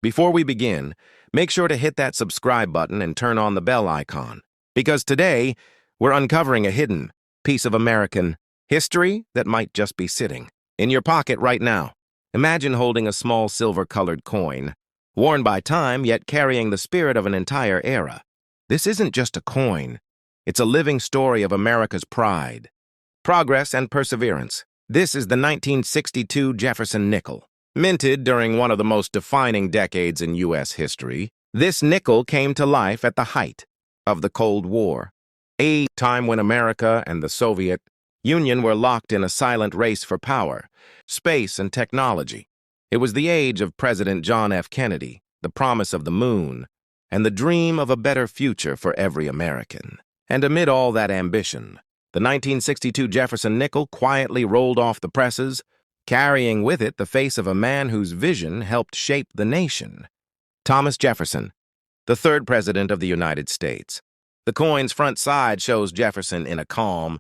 Before we begin, make sure to hit that subscribe button and turn on the bell icon, because today we're uncovering a hidden piece of American history that might just be sitting in your pocket right now. Imagine holding a small silver-colored coin, worn by time yet carrying the spirit of an entire era. This isn't just a coin. It's a living story of America's pride, progress, and perseverance. This is the 1962 Jefferson nickel. Minted during one of the most defining decades in U.S. history, this nickel came to life at the height of the Cold War, a time when America and the Soviet Union were locked in a silent race for power, space, and technology. It was the age of President John F. Kennedy, the promise of the moon, and the dream of a better future for every American. And amid all that ambition, the 1962 Jefferson nickel quietly rolled off the presses, carrying with it the face of a man whose vision helped shape the nation. Thomas Jefferson, the third president of the United States. The coin's front side shows Jefferson in a calm,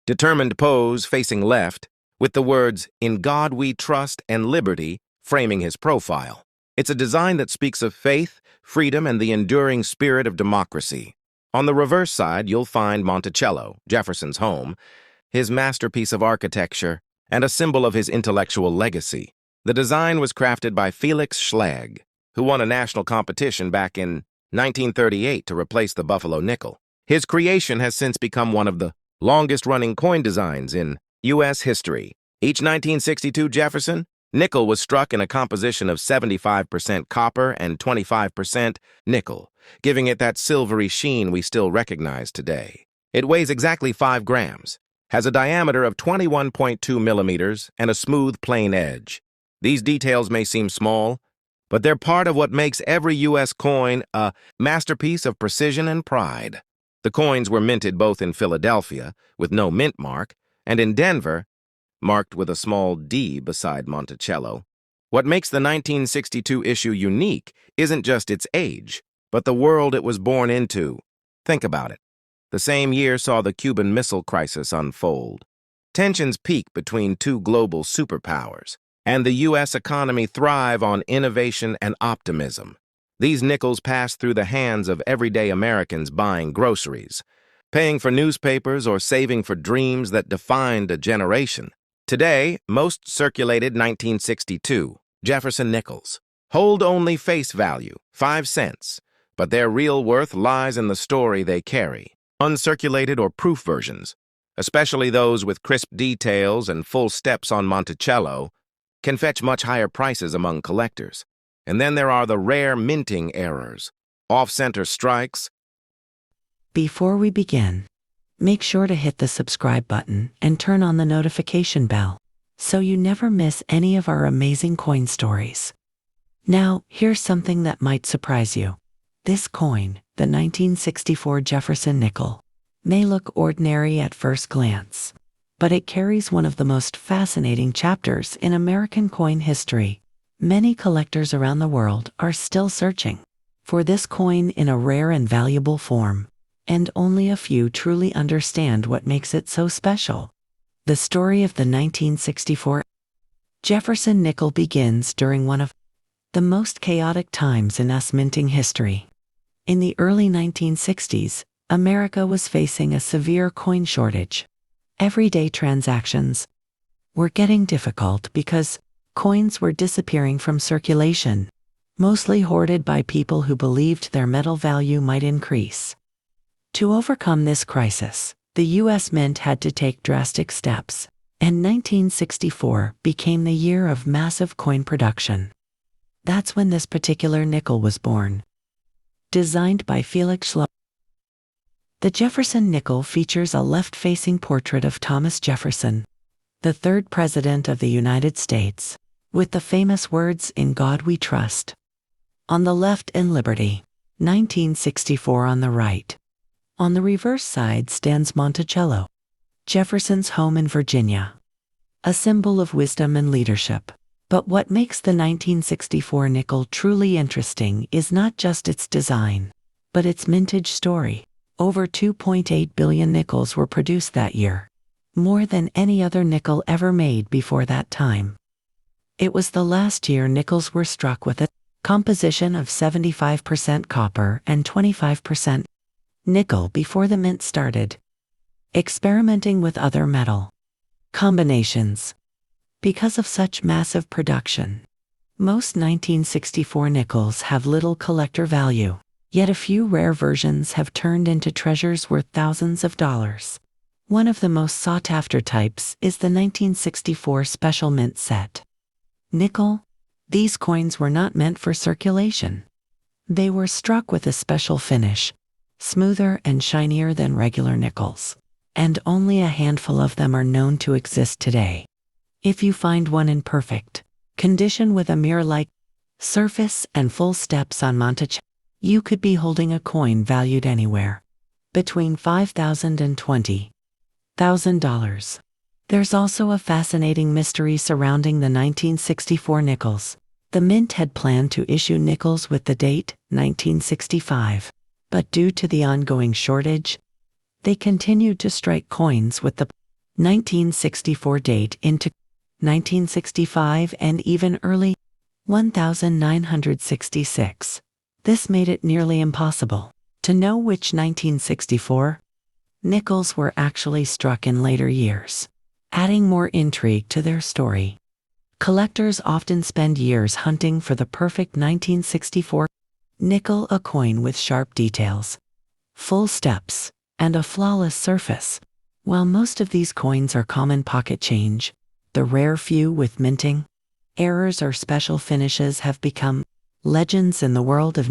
determined pose facing left, with the words, "In God We Trust" and "Liberty" framing his profile. It's a design that speaks of faith, freedom, and the enduring spirit of democracy. On the reverse side, you'll find Monticello, Jefferson's home, his masterpiece of architecture, and a symbol of his intellectual legacy. The design was crafted by Felix Schlegel, who won a national competition back in 1938 to replace the Buffalo nickel. His creation has since become one of the longest-running coin designs in U.S. history. Each 1962 Jefferson nickel was struck in a composition of 75% copper and 25% nickel, giving it that silvery sheen we still recognize today. It weighs exactly 5 grams, has a diameter of 21.2 millimeters, and a smooth, plain edge. These details may seem small, but they're part of what makes every U.S. coin a masterpiece of precision and pride. The coins were minted both in Philadelphia, with no mint mark, and in Denver, marked with a small D beside Monticello. What makes the 1962 issue unique isn't just its age, but the world it was born into. Think about it. The same year saw the Cuban Missile Crisis unfold. Tensions peak between two global superpowers, and the U.S. economy thrive on innovation and optimism. These nickels pass through the hands of everyday Americans buying groceries, paying for newspapers, or saving for dreams that defined a generation. Today, most circulated 1962 Jefferson nickels hold only face value, 5 cents, but their real worth lies in the story they carry. Uncirculated or proof versions, especially those with crisp details and full steps on Monticello, can fetch much higher prices among collectors. And then there are the rare minting errors, off-center strikes. Before we begin, make sure to hit the subscribe button and turn on the notification bell so you never miss any of our amazing coin stories. Now, here's something that might surprise you. This coin, the 1964 Jefferson nickel, may look ordinary at first glance, but it carries one of the most fascinating chapters in American coin history. Many collectors around the world are still searching for this coin in a rare and valuable form, and only a few truly understand what makes it so special. The story of the 1964 Jefferson nickel begins during one of the most chaotic times in U.S. minting history. In the early 1960s, America was facing a severe coin shortage. Everyday transactions were getting difficult because coins were disappearing from circulation, mostly hoarded by people who believed their metal value might increase. To overcome this crisis, the U.S. Mint had to take drastic steps, and 1964 became the year of massive coin production. That's when this particular nickel was born. Designed by Felix Schlegel. The Jefferson nickel features a left-facing portrait of Thomas Jefferson, the third president of the United States, with the famous words, "In God We Trust" on the left and "Liberty," 1964 on the right. On the reverse side stands Monticello, Jefferson's home in Virginia, a symbol of wisdom and leadership. But what makes the 1964 nickel truly interesting is not just its design, but its mintage story. Over 2.8 billion nickels were produced that year, more than any other nickel ever made before that time. It was the last year nickels were struck with a Composition of 75% copper and 25% nickel before the mint started. Experimenting with other metal combinations. Because of such massive production, most 1964 nickels have little collector value, yet a few rare versions have turned into treasures worth thousands of dollars. One of the most sought-after types is the 1964 Special Mint Set. Nickel. These coins were not meant for circulation. They were struck with a special finish, smoother and shinier than regular nickels, and only a handful of them are known to exist today. If you find one in perfect condition with a mirror-like surface and full steps on montage, you could be holding a coin valued anywhere between $5,000 and $20,000. There's also a fascinating mystery surrounding the 1964 nickels. The mint had planned to issue nickels with the date 1965, but due to the ongoing shortage, they continued to strike coins with the 1964 date into 1965 and even early 1966. This made it nearly impossible to know which 1964 nickels were actually struck in later years, adding more intrigue to their story. Collectors often spend years hunting for the perfect 1964 nickel, a coin with sharp details, full steps, and a flawless surface. While most of these coins are common pocket change, the rare few with minting errors or special finishes have become legends in the world of